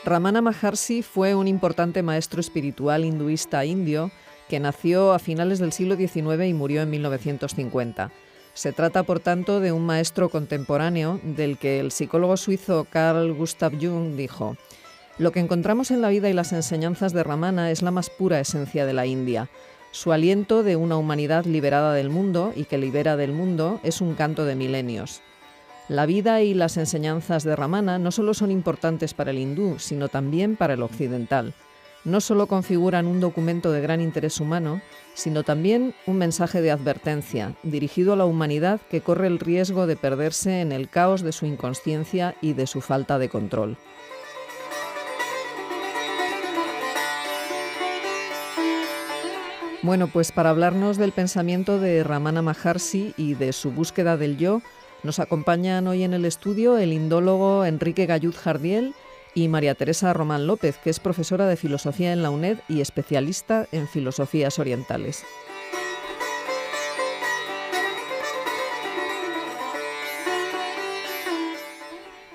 Ramana Maharshi fue un importante maestro espiritual hinduista indio que nació a finales del siglo XIX y murió en 1950. Se trata, por tanto, de un maestro contemporáneo del que el psicólogo suizo Carl Gustav Jung dijo: «Lo que encontramos en la vida y las enseñanzas de Ramana es la más pura esencia de la India. Su aliento de una humanidad liberada del mundo y que libera del mundo es un canto de milenios». La vida y las enseñanzas de Ramana no solo son importantes para el hindú, sino también para el occidental. No solo configuran un documento de gran interés humano, sino también un mensaje de advertencia, dirigido a la humanidad que corre el riesgo de perderse en el caos de su inconsciencia y de su falta de control. Bueno, pues para hablarnos del pensamiento de Ramana Maharshi y de su búsqueda del yo, nos acompañan hoy en el estudio el indólogo Enrique Gallud Jardiel y María Teresa Román López, que es profesora de filosofía en la UNED y especialista en filosofías orientales.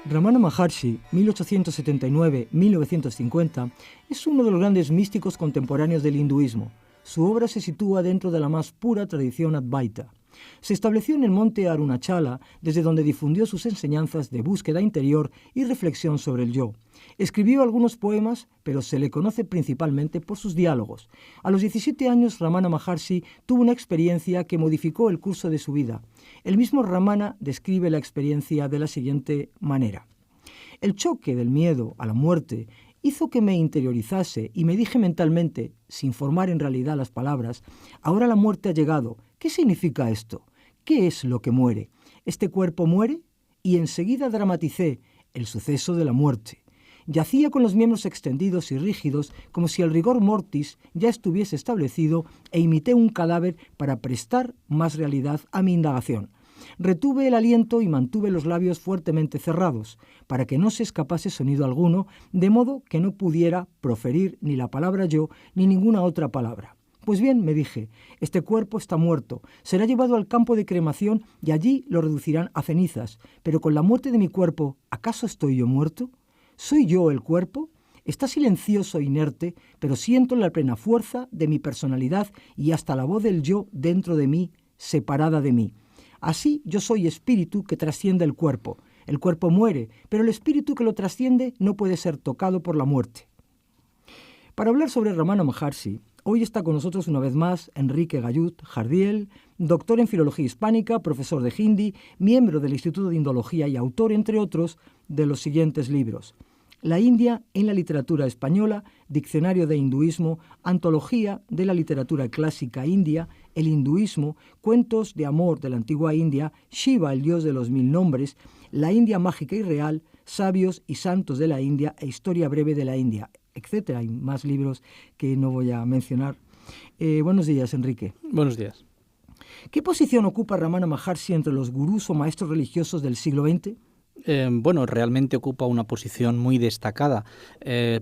Ramana Maharshi, 1879-1950, es uno de los grandes místicos contemporáneos del hinduismo. Su obra se sitúa dentro de la más pura tradición Advaita. Se estableció en el monte Arunachala, desde donde difundió sus enseñanzas de búsqueda interior y reflexión sobre el yo. Escribió algunos poemas, pero se le conoce principalmente por sus diálogos. A los 17 años, Ramana Maharshi tuvo una experiencia que modificó el curso de su vida. El mismo Ramana describe la experiencia de la siguiente manera: el choque del miedo a la muerte hizo que me interiorizase y me dije mentalmente, sin formar en realidad las palabras: ahora la muerte ha llegado. ¿Qué significa esto? ¿Qué es lo que muere? ¿Este cuerpo muere? Y enseguida dramaticé el suceso de la muerte. Yacía con los miembros extendidos y rígidos, como si el rigor mortis ya estuviese establecido, e imité un cadáver para prestar más realidad a mi indagación. Retuve el aliento y mantuve los labios fuertemente cerrados, para que no se escapase sonido alguno, de modo que no pudiera proferir ni la palabra yo ni ninguna otra palabra. Pues bien, me dije, este cuerpo está muerto, será llevado al campo de cremación y allí lo reducirán a cenizas, pero con la muerte de mi cuerpo, ¿acaso estoy yo muerto? ¿Soy yo el cuerpo? Está silencioso e inerte, pero siento la plena fuerza de mi personalidad y hasta la voz del yo dentro de mí, separada de mí. Así yo soy espíritu que trasciende el cuerpo. El cuerpo muere, pero el espíritu que lo trasciende no puede ser tocado por la muerte. Para hablar sobre Ramana Maharshi, hoy está con nosotros una vez más Enrique Gallud Jardiel, doctor en Filología Hispánica, profesor de Hindi, miembro del Instituto de Indología y autor, entre otros, de los siguientes libros: La India en la literatura española, Diccionario de Hinduismo, Antología de la literatura clásica india, El hinduismo, Cuentos de amor de la antigua India, Shiva, el dios de los mil nombres, La India mágica y real, Sabios y santos de la India e Historia breve de la India, etc. Hay más libros que no voy a mencionar. Buenos días, Enrique. Buenos días. ¿Qué posición ocupa Ramana Maharshi entre los gurús o maestros religiosos del siglo XX? Realmente ocupa una posición muy destacada.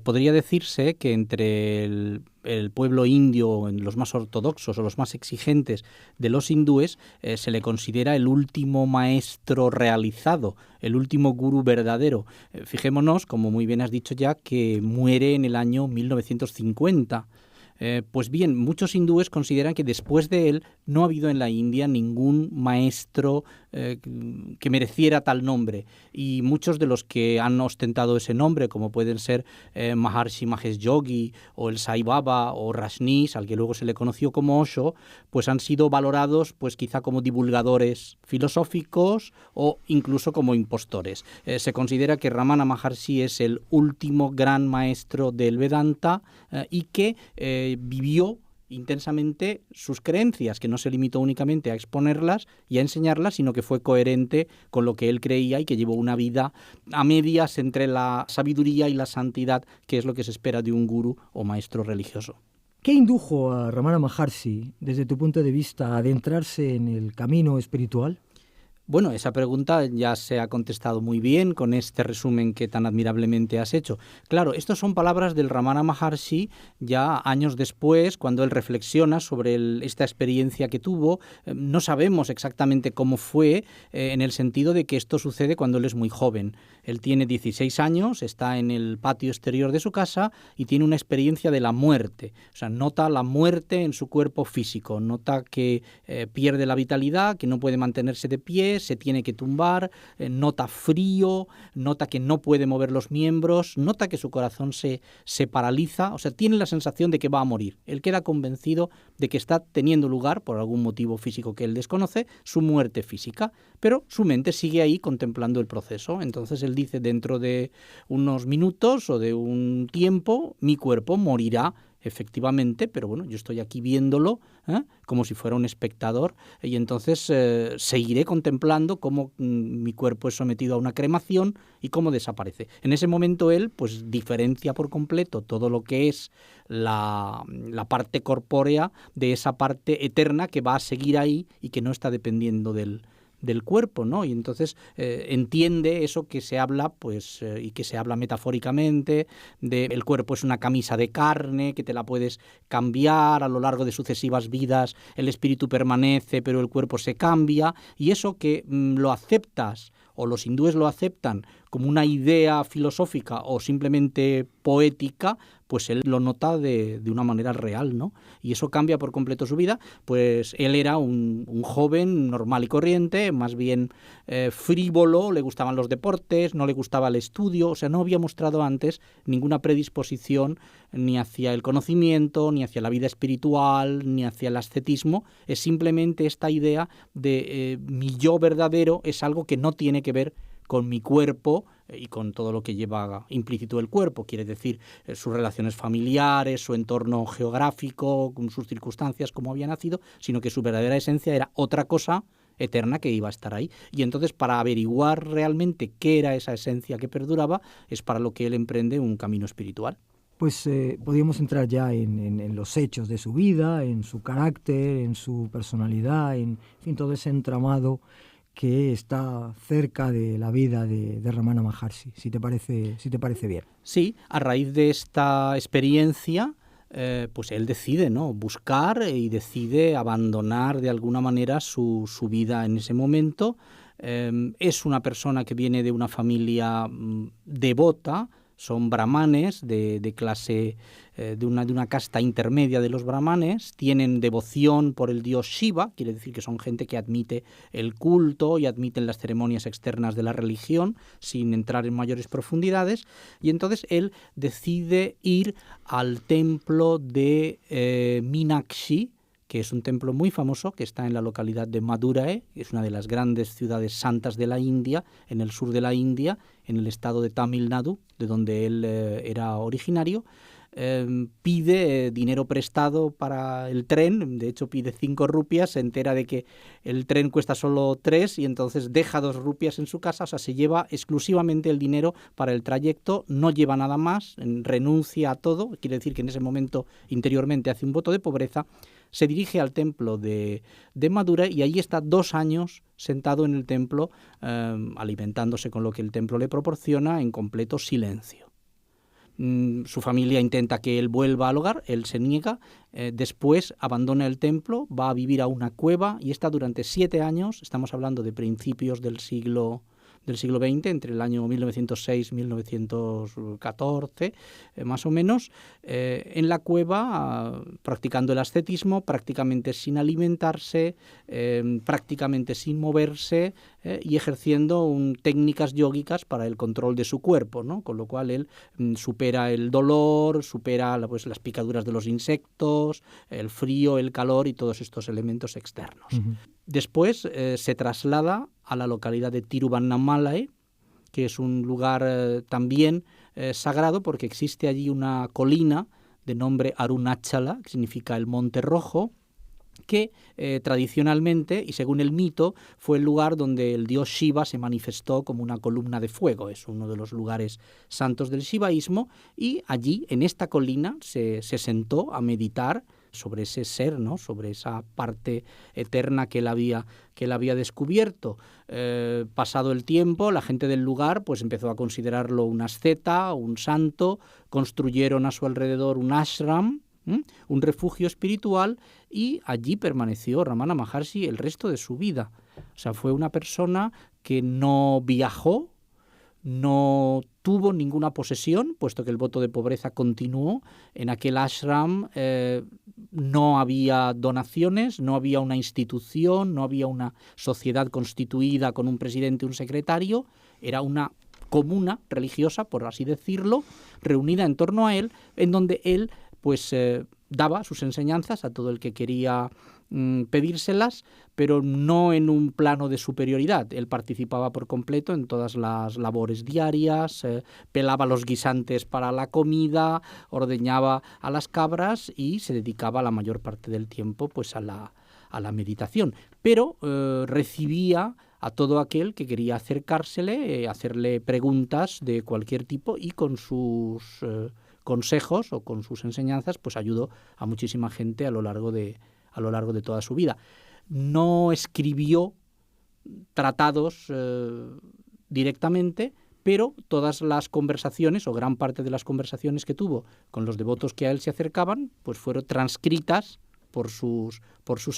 Podría decirse que entre el pueblo indio, los más ortodoxos o los más exigentes de los hindúes, se le considera el último maestro realizado, el último gurú verdadero. Fijémonos, como muy bien has dicho ya, que muere en el año 1950. Pues bien, muchos hindúes consideran que después de él no ha habido en la India ningún maestro que mereciera tal nombre, y muchos de los que han ostentado ese nombre, como pueden ser Maharshi Mahesh Yogi o el Sai Baba o Rajneesh, al que luego se le conoció como Osho, pues han sido valorados pues quizá como divulgadores filosóficos o incluso como impostores. Se considera que Ramana Maharshi es el último gran maestro del Vedanta y que vivió intensamente sus creencias, que no se limitó únicamente a exponerlas y a enseñarlas, sino que fue coherente con lo que él creía y que llevó una vida a medias entre la sabiduría y la santidad, que es lo que se espera de un gurú o maestro religioso. ¿Qué indujo a Ramana Maharshi, desde tu punto de vista, a adentrarse en el camino espiritual? Bueno, esa pregunta ya se ha contestado muy bien con este resumen que tan admirablemente has hecho. Claro, estas son palabras del Ramana Maharshi ya años después, cuando él reflexiona sobre esta experiencia que tuvo. No sabemos exactamente cómo fue, en el sentido de que esto sucede cuando él es muy joven. Él tiene 16 años, está en el patio exterior de su casa y tiene una experiencia de la muerte. O sea, nota la muerte en su cuerpo físico, nota que pierde la vitalidad, que no puede mantenerse de pie, se tiene que tumbar, nota frío, nota que no puede mover los miembros, nota que su corazón se paraliza, o sea, tiene la sensación de que va a morir. Él queda convencido de que está teniendo lugar, por algún motivo físico que él desconoce, su muerte física, pero su mente sigue ahí contemplando el proceso. Entonces él dice, dentro de unos minutos o de un tiempo, mi cuerpo morirá efectivamente, pero bueno, yo estoy aquí viéndolo como si fuera un espectador y entonces seguiré contemplando cómo mi cuerpo es sometido a una cremación y cómo desaparece. En ese momento él pues diferencia por completo todo lo que es la parte corpórea de esa parte eterna que va a seguir ahí y que no está dependiendo del cuerpo, ¿no? Y entonces entiende eso que se habla, pues, y que se habla metafóricamente, de el cuerpo es una camisa de carne, que te la puedes cambiar a lo largo de sucesivas vidas, el espíritu permanece, pero el cuerpo se cambia, y eso que lo aceptas, o los hindúes lo aceptan como una idea filosófica o simplemente poética, pues él lo nota de una manera real, ¿no? Y eso cambia por completo su vida, pues él era un joven normal y corriente, más bien frívolo, le gustaban los deportes, no le gustaba el estudio, o sea, no había mostrado antes ninguna predisposición ni hacia el conocimiento, ni hacia la vida espiritual, ni hacia el ascetismo. Es simplemente esta idea de mi yo verdadero es algo que no tiene que ver con mi cuerpo y con todo lo que lleva implícito el cuerpo, quiere decir sus relaciones familiares, su entorno geográfico, sus circunstancias, cómo había nacido, sino que su verdadera esencia era otra cosa eterna que iba a estar ahí. Y entonces, para averiguar realmente qué era esa esencia que perduraba, es para lo que él emprende un camino espiritual. Pues podríamos entrar ya en los hechos de su vida, en su carácter, en su personalidad, en fin, todo ese entramado que está cerca de la vida de Ramana Maharshi, si te parece bien. Sí, a raíz de esta experiencia, pues él decide, ¿no?, buscar y decide abandonar de alguna manera su vida en ese momento. Es una persona que viene de una familia devota, son brahmanes de clase, de una casta intermedia de los brahmanes, tienen devoción por el dios Shiva, quiere decir que son gente que admite el culto y admiten las ceremonias externas de la religión sin entrar en mayores profundidades, y entonces él decide ir al templo de Meenakshi, que es un templo muy famoso que está en la localidad de Madurai, que es una de las grandes ciudades santas de la India, en el sur de la India, en el estado de Tamil Nadu, de donde él era originario. Pide dinero prestado para el tren, de hecho pide 5 rupias, se entera de que el tren cuesta solo 3 y entonces deja 2 rupias en su casa, o sea, se lleva exclusivamente el dinero para el trayecto, no lleva nada más, renuncia a todo, quiere decir que en ese momento interiormente hace un voto de pobreza, se dirige al templo de Madurai y allí está 2 años sentado en el templo, alimentándose con lo que el templo le proporciona en completo silencio. Su familia intenta que él vuelva al hogar, él se niega, después abandona el templo, va a vivir a una cueva y está durante 7 años, estamos hablando de principios del siglo XX, entre el año 1906 y 1914, más o menos, en la cueva, practicando el ascetismo, prácticamente sin alimentarse, prácticamente sin moverse y ejerciendo técnicas yógicas para el control de su cuerpo, ¿no? Con lo cual él supera el dolor, supera las picaduras de los insectos, el frío, el calor y todos estos elementos externos. Uh-huh. Después se traslada a la localidad de Tiruvannamalai, que es un lugar también sagrado porque existe allí una colina de nombre Arunachala, que significa el Monte Rojo, que tradicionalmente y según el mito fue el lugar donde el dios Shiva se manifestó como una columna de fuego. Es uno de los lugares santos del shivaísmo y allí, en esta colina, se sentó a meditar sobre ese ser, ¿no?, sobre esa parte eterna que él había descubierto. Pasado el tiempo, la gente del lugar pues empezó a considerarlo un asceta, un santo, construyeron a su alrededor un ashram, un refugio espiritual, y allí permaneció Ramana Maharshi el resto de su vida. O sea, fue una persona que no viajó, No tuvo ninguna posesión, puesto que el voto de pobreza continuó. En aquel ashram no había donaciones, no había una institución, no había una sociedad constituida con un presidente y un secretario. Era una comuna religiosa, por así decirlo, reunida en torno a él, en donde él pues daba sus enseñanzas a todo el que quería pedírselas, pero no en un plano de superioridad. Él participaba por completo en todas las labores diarias, pelaba los guisantes para la comida, ordeñaba a las cabras y se dedicaba la mayor parte del tiempo pues a la meditación. Pero recibía a todo aquel que quería acercársele, hacerle preguntas de cualquier tipo, y con sus consejos o con sus enseñanzas pues ayudó a muchísima gente a lo largo de toda su vida. No escribió tratados directamente, pero todas las conversaciones, o gran parte de las conversaciones que tuvo con los devotos que a él se acercaban, pues fueron transcritas por sus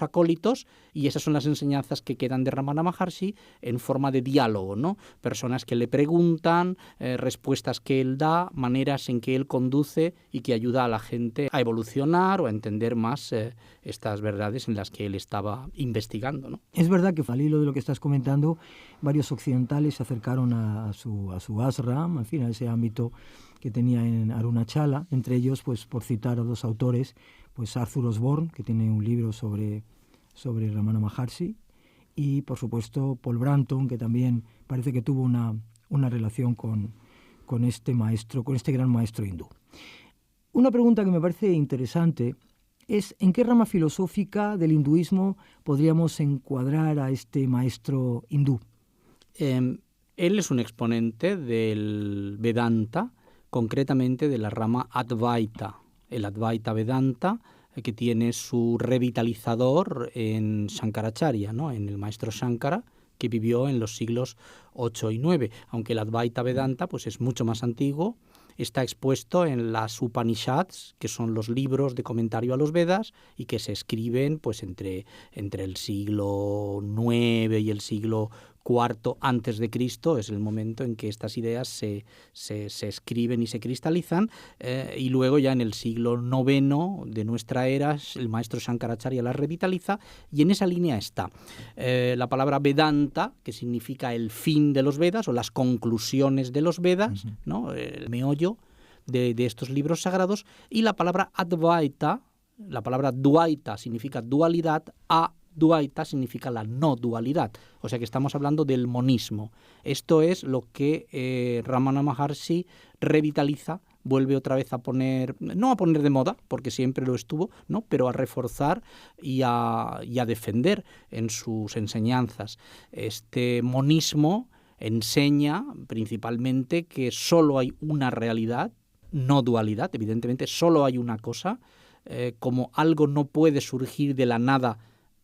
acólitos, y esas son las enseñanzas que quedan de Ramana Maharshi en forma de diálogo, ¿no? Personas que le preguntan, respuestas que él da, maneras en que él conduce y que ayuda a la gente a evolucionar o a entender más estas verdades en las que él estaba investigando, ¿no? Es verdad que, al hilo de lo que estás comentando, varios occidentales se acercaron a su ashram, en fin, a ese ámbito que tenía en Arunachala, entre ellos, pues por citar a dos autores, pues Arthur Osborne, que tiene un libro sobre Ramana Maharshi, y por supuesto Paul Branton, que también parece que tuvo una relación con este maestro, con este gran maestro hindú. Una pregunta que me parece interesante es: ¿en qué rama filosófica del hinduismo podríamos encuadrar a este maestro hindú? Él es un exponente del Vedanta, concretamente de la rama Advaita. El Advaita Vedanta, que tiene su revitalizador en Shankaracharya, ¿no? En el maestro Shankara, que vivió en los siglos 8 y 9. Aunque el Advaita Vedanta pues es mucho más antiguo, está expuesto en las Upanishads, que son los libros de comentario a los Vedas, y que se escriben pues entre el siglo 9 y el siglo IV antes de Cristo. Es el momento en que estas ideas se escriben y se cristalizan, y luego ya en el siglo IX de nuestra era el maestro Shankaracharya las revitaliza, y en esa línea está la palabra Vedanta, que significa el fin de los Vedas o las conclusiones de los Vedas, ¿no? El meollo de estos libros sagrados, y la palabra Advaita, la palabra Dvaita significa dualidad, Advaita significa la no dualidad, o sea que estamos hablando del monismo. Esto es lo que Ramana Maharshi revitaliza, vuelve otra vez a poner, no a poner de moda, porque siempre lo estuvo, ¿no? Pero a reforzar y a defender en sus enseñanzas. Este monismo enseña principalmente que solo hay una realidad, no dualidad, evidentemente solo hay una cosa, como algo no puede surgir de la nada.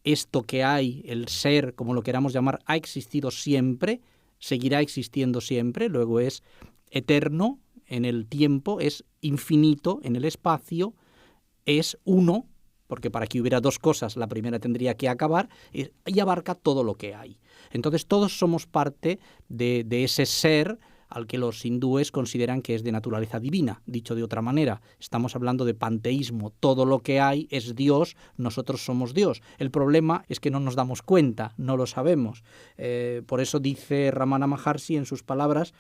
Esto que hay, el ser, como lo queramos llamar, ha existido siempre, seguirá existiendo siempre, luego es eterno en el tiempo, es infinito en el espacio, es uno, porque para que hubiera dos cosas, la primera tendría que acabar, y abarca todo lo que hay. Entonces todos somos parte de ese ser al que los hindúes consideran que es de naturaleza divina. Dicho de otra manera, estamos hablando de panteísmo. Todo lo que hay es Dios, nosotros somos Dios. El problema es que no nos damos cuenta, no lo sabemos. Por eso dice Ramana Maharshi en sus palabras: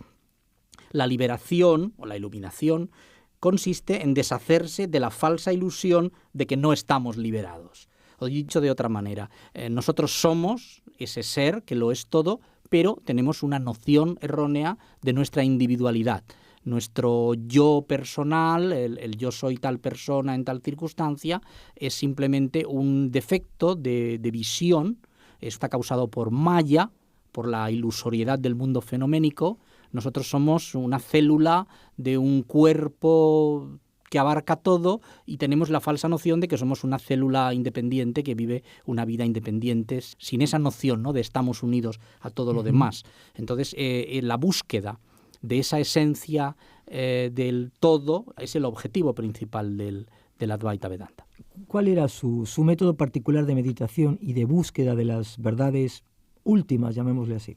la liberación o la iluminación consiste en deshacerse de la falsa ilusión de que no estamos liberados. O dicho de otra manera, nosotros somos ese ser que lo es todo, pero tenemos una noción errónea de nuestra individualidad. Nuestro yo personal, el yo soy tal persona en tal circunstancia, es simplemente un defecto de visión. Está causado por Maya, por la ilusoriedad del mundo fenoménico. Nosotros somos una célula de un cuerpo que abarca todo, y tenemos la falsa noción de que somos una célula independiente que vive una vida independiente, sin esa noción, ¿no?, de estamos unidos a todo lo demás. Entonces, la búsqueda de esa esencia del todo es el objetivo principal del Advaita Vedanta. ¿Cuál era su método particular de meditación y de búsqueda de las verdades últimas, llamémosle así?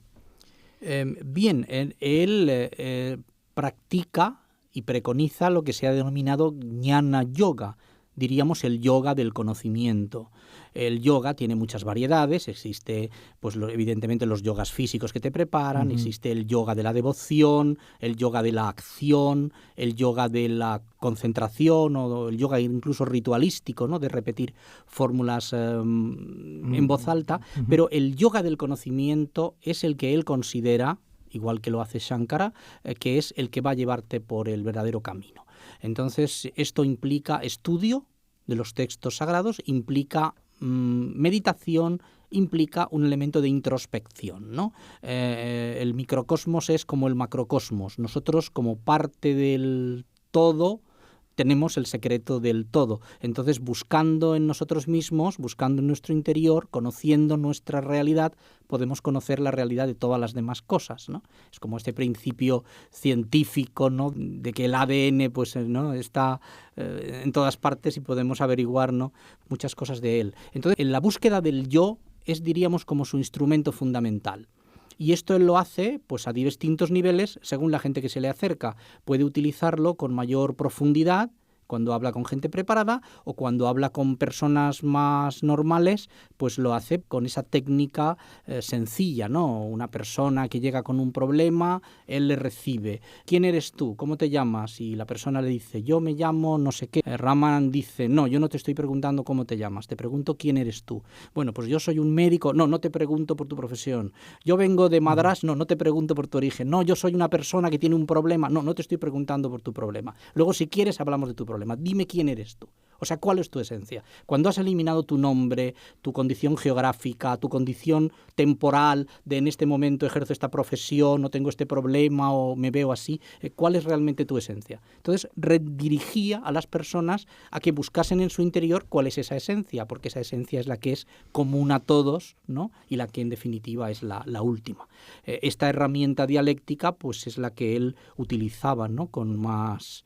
Bien, él practica y preconiza lo que se ha denominado Jnana Yoga, diríamos el yoga del conocimiento. El yoga tiene muchas variedades, existe pues evidentemente los yogas físicos que te preparan, existe el yoga de la devoción, el yoga de la acción, el yoga de la concentración o el yoga incluso ritualístico, ¿no? De repetir fórmulas en voz alta, pero el yoga del conocimiento es el que él considera, igual que lo hace Shankara, que es el que va a llevarte por el verdadero camino. Entonces, esto implica estudio de los textos sagrados, implica meditación, implica un elemento de introspección, ¿no? El microcosmos es como el macrocosmos. Nosotros, como parte del todo, tenemos el secreto del todo. Entonces, buscando en nosotros mismos, buscando en nuestro interior, conociendo nuestra realidad, podemos conocer la realidad de todas las demás cosas, ¿no? Es como este principio científico, ¿no? De que el ADN pues, ¿no? está en todas partes y podemos averiguar, ¿no? muchas cosas de él. Entonces, en la búsqueda del yo es, diríamos, como su instrumento fundamental. Y esto él lo hace pues a distintos niveles según la gente que se le acerca. Puede utilizarlo con mayor profundidad cuando habla con gente preparada, o cuando habla con personas más normales, pues lo hace con esa técnica sencilla, ¿no? Una persona que llega con un problema, él le recibe. ¿Quién eres tú? ¿Cómo te llamas? Y la persona le dice, yo me llamo no sé qué. Raman dice, no, yo no te estoy preguntando cómo te llamas, te pregunto quién eres tú. Bueno, pues yo soy un médico, no, no te pregunto por tu profesión. Yo vengo de Madrás, no, no te pregunto por tu origen. No, yo soy una persona que tiene un problema, no, no te estoy preguntando por tu problema. Luego, si quieres, hablamos de tu problema. Dime quién eres tú. O sea, ¿cuál es tu esencia? Cuando has eliminado tu nombre, tu condición geográfica, tu condición temporal de en este momento ejerzo esta profesión, no tengo este problema o me veo así, ¿cuál es realmente tu esencia? Entonces, redirigía a las personas a que buscasen en su interior cuál es esa esencia, porque esa esencia es la que es común a todos, ¿no? Y la que en definitiva es la última. Esta herramienta dialéctica pues es la que él utilizaba, ¿no? con más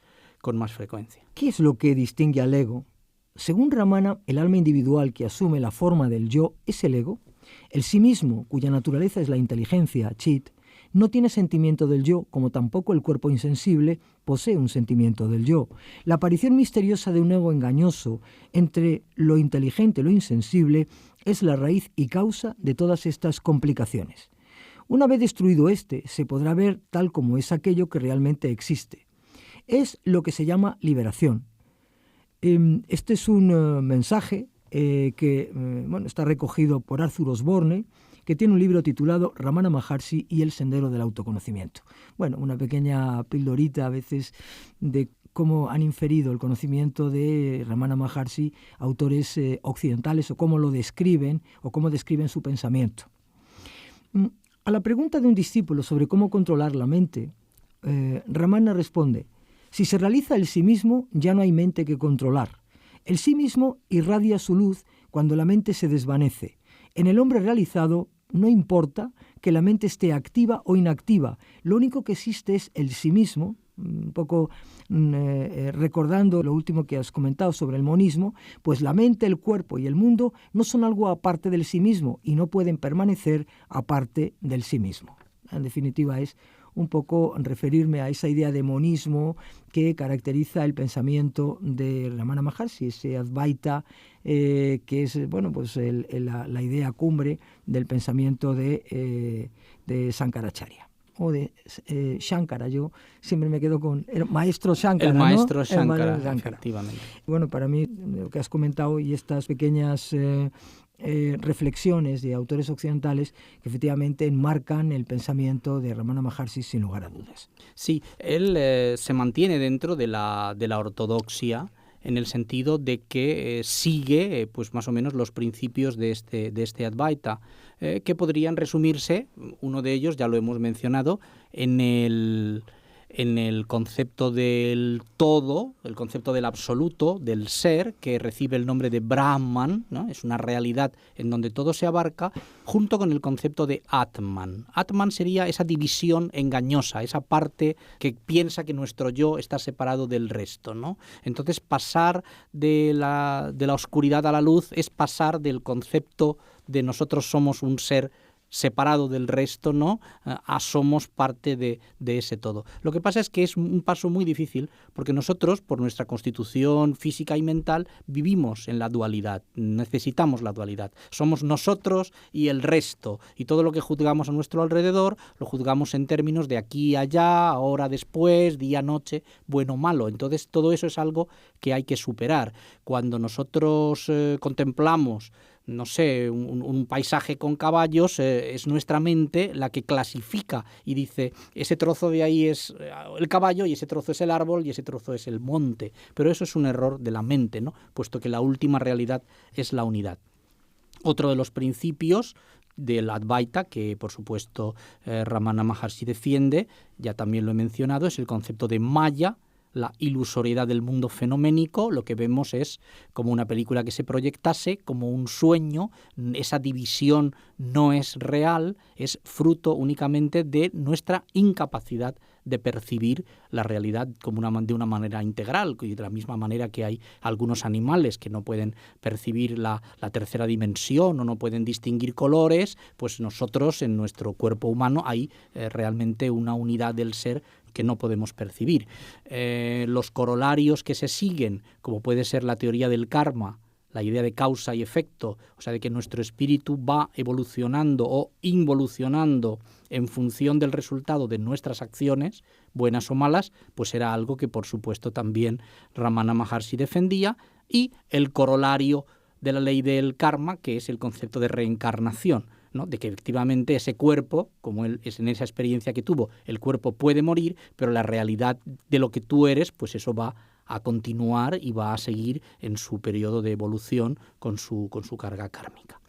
frecuencia. ¿Qué es lo que distingue al ego? Según Ramana, el alma individual que asume la forma del yo es el ego. El sí mismo, cuya naturaleza es la inteligencia, chit, no tiene sentimiento del yo, como tampoco el cuerpo insensible posee un sentimiento del yo. La aparición misteriosa de un ego engañoso entre lo inteligente y lo insensible es la raíz y causa de todas estas complicaciones. Una vez destruido este, se podrá ver tal como es aquello que realmente existe. Es lo que se llama liberación. Este es un mensaje que está recogido por Arthur Osborne, que tiene un libro titulado Ramana Maharshi y el sendero del autoconocimiento. Bueno, una pequeña pildorita a veces de cómo han inferido el conocimiento de Ramana Maharshi autores occidentales, o cómo lo describen o cómo describen su pensamiento. A la pregunta de un discípulo sobre cómo controlar la mente, Ramana responde: si se realiza el sí mismo, ya no hay mente que controlar. El sí mismo irradia su luz cuando la mente se desvanece. En el hombre realizado no importa que la mente esté activa o inactiva. Lo único que existe es el sí mismo. Un poco recordando lo último que has comentado sobre el monismo, pues la mente, el cuerpo y el mundo no son algo aparte del sí mismo y no pueden permanecer aparte del sí mismo. En definitiva, es un poco referirme a esa idea de monismo que caracteriza el pensamiento de Ramana Maharshi, ese Advaita, que es la idea cumbre del pensamiento de Shankaracharya. O de Shankara, yo siempre me quedo con el maestro Shankara. El maestro, ¿no? Shankara, Shankara, efectivamente. Bueno, para mí, lo que has comentado y estas pequeñas reflexiones de autores occidentales que efectivamente enmarcan el pensamiento de Ramana Maharshi sin lugar a dudas. Sí, él se mantiene dentro de la ortodoxia, en el sentido de que sigue pues más o menos los principios de este Advaita, que podrían resumirse, uno de ellos ya lo hemos mencionado, en el concepto del todo, el concepto del absoluto, del ser, que recibe el nombre de Brahman, ¿no? Es una realidad en donde todo se abarca, junto con el concepto de Atman. Atman sería esa división engañosa, esa parte que piensa que nuestro yo está separado del resto, ¿no? Entonces, pasar de la oscuridad a la luz es pasar del concepto de nosotros somos un ser separado del resto, ¿no? Somos parte de ese todo. Lo que pasa es que es un paso muy difícil porque nosotros, por nuestra constitución física y mental, vivimos en la dualidad, necesitamos la dualidad. Somos nosotros y el resto, y todo lo que juzgamos a nuestro alrededor lo juzgamos en términos de aquí, allá, ahora, después, día, noche, bueno, malo. Entonces todo eso es algo que hay que superar. Cuando nosotros contemplamos, no sé, un paisaje con caballos, es nuestra mente la que clasifica y dice, ese trozo de ahí es el caballo y ese trozo es el árbol y ese trozo es el monte. Pero eso es un error de la mente, ¿no? Puesto que la última realidad es la unidad. Otro de los principios del Advaita, que por supuesto Ramana Maharshi defiende, ya también lo he mencionado, es el concepto de Maya, la ilusoriedad del mundo fenoménico. Lo que vemos es como una película que se proyectase, como un sueño. Esa división no es real, es fruto únicamente de nuestra incapacidad de percibir la realidad como de una manera integral, y de la misma manera que hay algunos animales que no pueden percibir la tercera dimensión o no pueden distinguir colores, pues nosotros en nuestro cuerpo humano hay realmente una unidad del ser que no podemos percibir. Los corolarios que se siguen, como puede ser la teoría del karma, la idea de causa y efecto, o sea, de que nuestro espíritu va evolucionando o involucionando en función del resultado de nuestras acciones, buenas o malas, pues era algo que por supuesto también Ramana Maharshi defendía, y el corolario de la ley del karma, que es el concepto de reencarnación, ¿no? De que efectivamente ese cuerpo, como él es en esa experiencia que tuvo, el cuerpo puede morir, pero la realidad de lo que tú eres, pues eso va a continuar y va a seguir en su periodo de evolución con su carga kármica.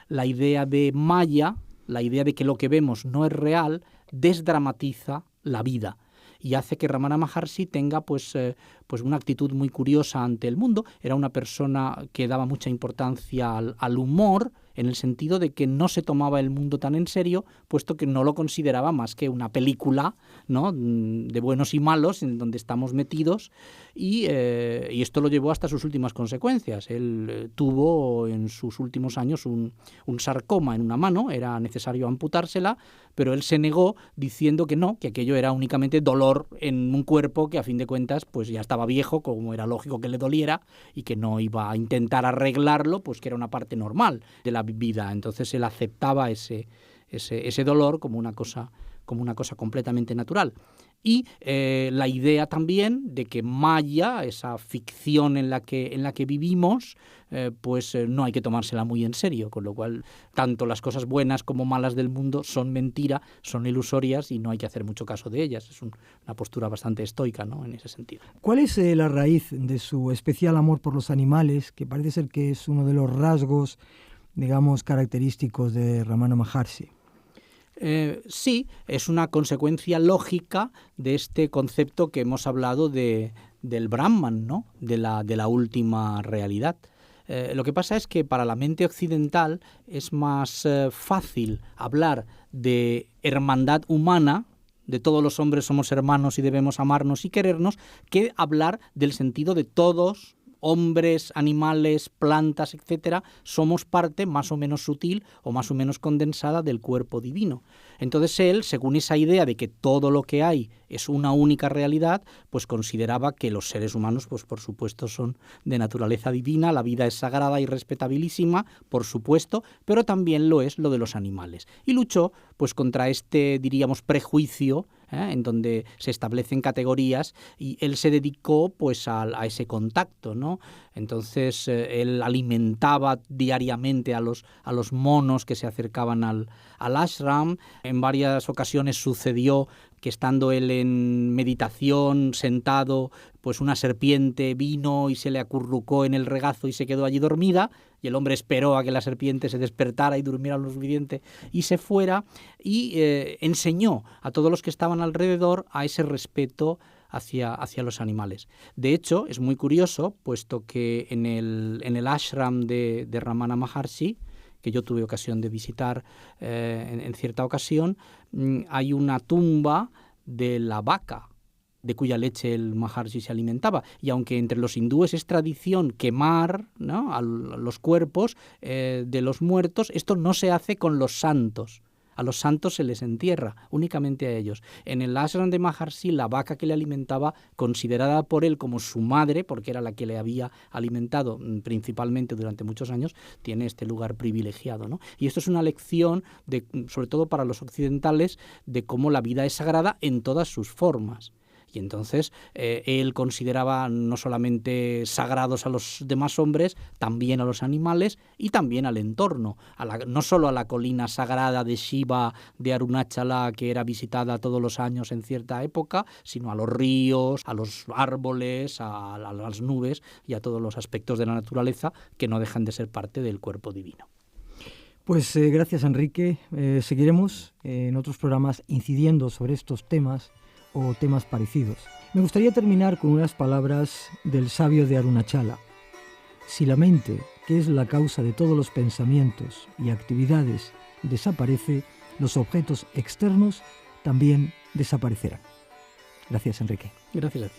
La idea de Maya, la idea de que lo que vemos no es real, desdramatiza la vida y hace que Ramana Maharshi tenga pues una actitud muy curiosa ante el mundo. Era una persona que daba mucha importancia al humor, en el sentido de que no se tomaba el mundo tan en serio, puesto que no lo consideraba más que una película, ¿no?, de buenos y malos en donde estamos metidos, y esto lo llevó hasta sus últimas consecuencias. Él tuvo en sus últimos años un sarcoma en una mano, era necesario amputársela, pero él se negó diciendo que no, que aquello era únicamente dolor en un cuerpo que a fin de cuentas pues ya estaba viejo, como era lógico que le doliera, y que no iba a intentar arreglarlo, pues que era una parte normal de la vida. Entonces él aceptaba ese dolor como una cosa completamente natural. Y la idea también de que Maya, esa ficción en la que vivimos, no hay que tomársela muy en serio, con lo cual tanto las cosas buenas como malas del mundo son mentira, son ilusorias y no hay que hacer mucho caso de ellas. Es una postura bastante estoica, ¿no?, en ese sentido. ¿Cuál es la raíz de su especial amor por los animales, que parece ser que es uno de los rasgos, digamos, característicos de Ramana Maharshi? Sí, es una consecuencia lógica de este concepto que hemos hablado del Brahman, ¿no?, de la última realidad. Lo que pasa es que para la mente occidental es más fácil hablar de hermandad humana, de todos los hombres somos hermanos y debemos amarnos y querernos, que hablar del sentido de todos, hombres, animales, plantas, etcétera, somos parte más o menos sutil o más o menos condensada del cuerpo divino. Entonces él, según esa idea de que todo lo que hay es una única realidad, pues consideraba que los seres humanos, pues por supuesto, son de naturaleza divina, la vida es sagrada y respetabilísima, por supuesto, pero también lo es lo de los animales. Y luchó pues contra este, diríamos, prejuicio, en donde se establecen categorías, y él se dedicó pues a ese contacto, ¿no? Entonces él alimentaba diariamente a los monos que se acercaban al ashram. En varias ocasiones sucedió que estando él en meditación, sentado, pues una serpiente vino y se le acurrucó en el regazo y se quedó allí dormida, y el hombre esperó a que la serpiente se despertara y durmiera lo suficiente y se fuera, y enseñó a todos los que estaban alrededor a ese respeto hacia los animales. De hecho, es muy curioso, puesto que en el ashram de Ramana Maharshi, que yo tuve ocasión de visitar en cierta ocasión, hay una tumba de la vaca de cuya leche el Maharshi se alimentaba. Y aunque entre los hindúes es tradición quemar, ¿no?, a los cuerpos de los muertos, esto no se hace con los santos. A los santos se les entierra, únicamente a ellos. En el ashram de Maharshi, la vaca que le alimentaba, considerada por él como su madre, porque era la que le había alimentado principalmente durante muchos años, tiene este lugar privilegiado, ¿no? Y esto es una lección, sobre todo para los occidentales, de cómo la vida es sagrada en todas sus formas. Y entonces él consideraba no solamente sagrados a los demás hombres, también a los animales y también al entorno, no solo a la colina sagrada de Shiva, de Arunachala, que era visitada todos los años en cierta época, sino a los ríos, a los árboles, a las nubes y a todos los aspectos de la naturaleza que no dejan de ser parte del cuerpo divino. Pues gracias, Enrique. Seguiremos en otros programas incidiendo sobre estos temas o temas parecidos. Me gustaría terminar con unas palabras del sabio de Arunachala. Si la mente, que es la causa de todos los pensamientos y actividades, desaparece, los objetos externos también desaparecerán. Gracias, Enrique. Gracias a ti.